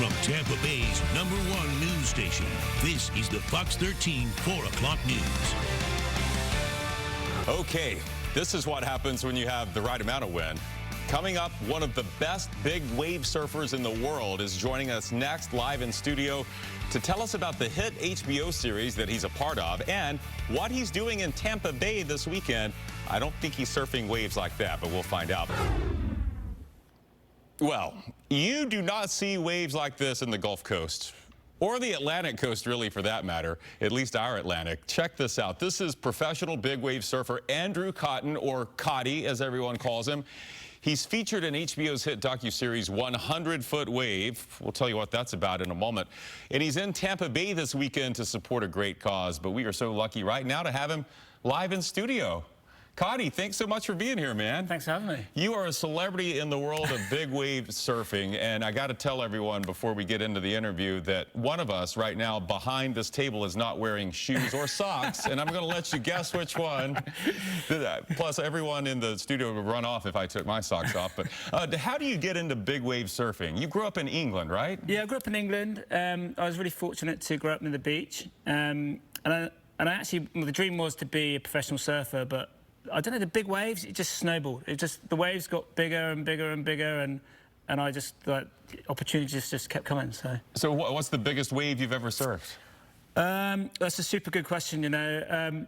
From Tampa Bay's #1 news station, this is the Fox 13 4 o'clock news. Okay, this is what happens when you have the right amount of wind. Coming up, one of the best big wave surfers in the world is joining us next live in studio to tell us about the hit HBO series that he's a part of and what he's doing in Tampa Bay this weekend. I don't think he's surfing waves like that, but we'll find out. Well, you do not see waves like this in the Gulf Coast. Or the Atlantic coast, really, for that matter, at least our Atlantic. Check this out. This is professional big wave surfer Andrew Cotton, or Cotty, as everyone calls him. He's featured in HBO's hit docuseries 100-Foot Wave. We'll tell you what that's about in a moment. And he's in Tampa Bay this weekend to support a great cause. But we are so lucky right now to have him live in studio. Cotty, thanks so much for being here, man. Thanks for having me. You are a celebrity in the world of big wave surfing, and I got to tell everyone before we get into the interview that one of us right now behind this table is not wearing shoes or socks, and I'm going to let you guess which one. Plus, everyone in the studio would run off if I took my socks off. But how do you get into big wave surfing? You grew up in England, right? Yeah, I grew up in England. I was really fortunate to grow up near the beach, and I actually, the dream was to be a professional surfer, but I don't know, the big waves, it just snowballed. The waves got bigger and bigger and bigger, and I just, like, opportunities just kept coming, so. So what's the biggest wave you've ever surfed? That's a super good question, you know.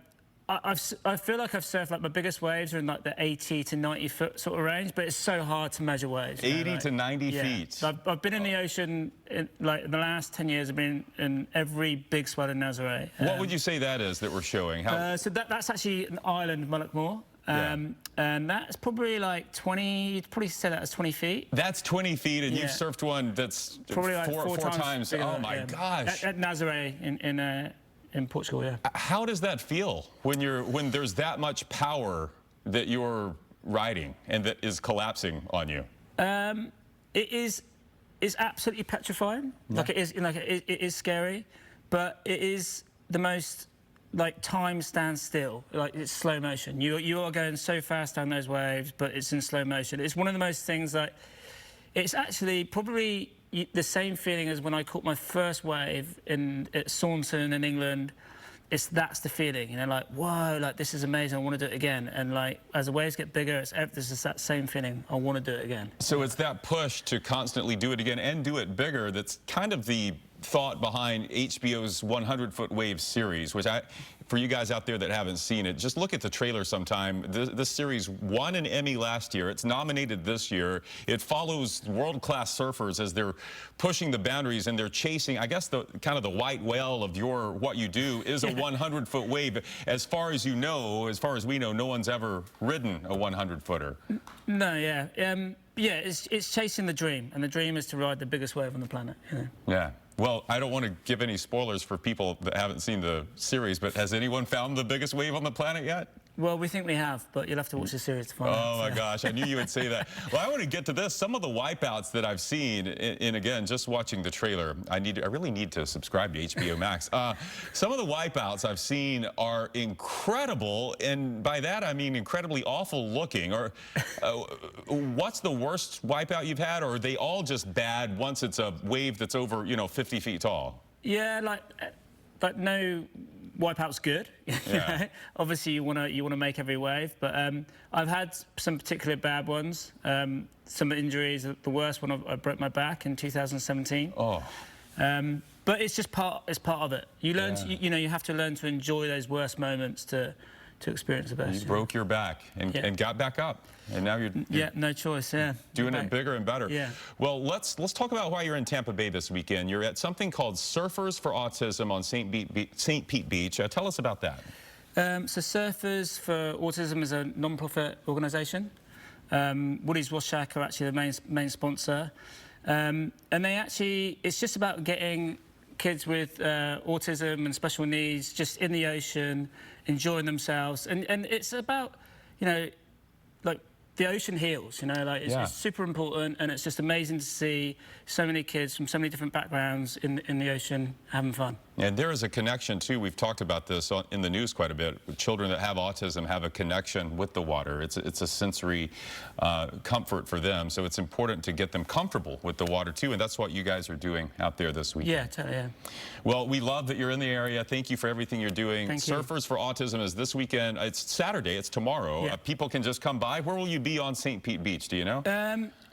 I feel like I've surfed, like, my biggest waves are in, like, the 80 to 90 foot sort of range, but it's so hard to measure waves. 80 to 90 feet. So I've been in the ocean, in the last 10 years, I've been in every big swell in Nazaré. What would you say that is that we're showing? So that's actually an island, Mullockmore. And that's probably like 20, you'd probably say that as 20 feet. That's 20 feet, and you've surfed one that's probably like four times. Oh, my gosh. At Nazaré in Portugal, yeah. How does that feel when there's that much power that you're riding and that is collapsing on you? It's absolutely petrifying. Yeah. It is scary, but it is the most, like, time stands still. Like, it's slow motion. You are going so fast down those waves, but it's in slow motion. It's one of the most things, like, it's actually probably the same feeling as when I caught my first wave at Saunton in England. That's the feeling, you know, like, whoa, like, this is amazing, I want to do it again. And, like, as the waves get bigger, there's just that same feeling, I want to do it again. So it's that push to constantly do it again and do it bigger that's kind of the thought behind HBO's 100-Foot Wave series, which for you guys out there that haven't seen it, just look at the trailer sometime. This series won an Emmy last year. It's nominated this year. It follows world-class surfers as they're pushing the boundaries and they're chasing, I guess, the kind of the white whale of what you do is a 100-foot wave. As far as you know, as far as we know, no one's ever ridden a 100-footer. No, yeah. Yeah, it's chasing the dream, and the dream is to ride the biggest wave on the planet. You know? Yeah. Well, I don't want to give any spoilers for people that haven't seen the series, but has anyone found the biggest wave on the planet yet? Well, we think we have, but you'll have to watch the series to find out. Oh, my gosh, I knew you would say that. Well, I want to get to this. Some of the wipeouts that I've seen, and again, just watching the trailer, I really need to subscribe to HBO Max. Some of the wipeouts I've seen are incredible, and by that I mean incredibly awful looking. Or what's the worst wipeout you've had, or are they all just bad once it's a wave that's over, 50 feet tall? Yeah, like no wipeout's good. Yeah. Obviously, you want to make every wave, but I've had some particularly bad ones. Some injuries. The worst one, I broke my back in 2017. Oh. But it's just part of it. You learn. Yeah. You have to learn to enjoy those worst moments to experience the best. You broke your back and got back up, and now you're no choice. Yeah, doing it bigger and better. Yeah. Well, let's talk about why you're in Tampa Bay this weekend. You're at something called Surfers for Autism on St. Pete Beach. Tell us about that. So Surfers for Autism is a non-profit organisation. Woodie's Wash-Shack are actually the main sponsor, and it's just about getting kids with autism and special needs just in the ocean, enjoying themselves, and it's about, like, the ocean heals, it's super important, and it's just amazing to see so many kids from so many different backgrounds in the ocean having fun. And there is a connection, too. We've talked about this in the news quite a bit. Children that have autism have a connection with the water. It's a sensory comfort for them. So it's important to get them comfortable with the water, too. And that's what you guys are doing out there this weekend. Yeah, totally, yeah. Well, we love that you're in the area. Thank you for everything you're doing. Thank you. Surfers for Autism is this weekend. It's Saturday. It's tomorrow. Yeah. People can just come by. Where will you be on St. Pete Beach? Do you know?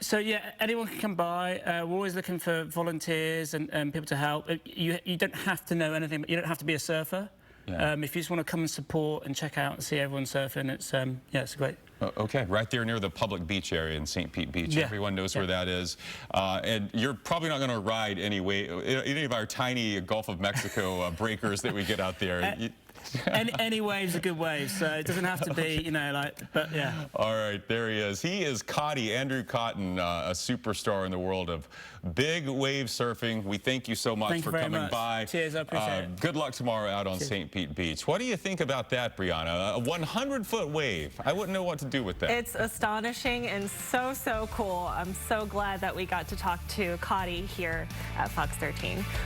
So yeah, anyone can come by. We're always looking for volunteers and people to help. You don't have to know anything, but you don't have to be a surfer. Yeah. If you just want to come and support and check out and see everyone surfing, it's yeah, it's great. Okay, right there near the public beach area in St. Pete Beach. Yeah. Everyone knows where that is. And you're probably not going to ride any of our tiny Gulf of Mexico breakers that we get out there. Any wave's a good wave, so it doesn't have to be, you know, like, but yeah. All right, there he is. He is Cotty, Andrew Cotton, a superstar in the world of big wave surfing. We thank you so much for coming by. Cheers, I appreciate it. Good luck tomorrow out on St. Pete Beach. What do you think about that, Brianna? A 100-foot wave. I wouldn't know what to do with that. It's astonishing and so cool. I'm so glad that we got to talk to Cotty here at Fox 13.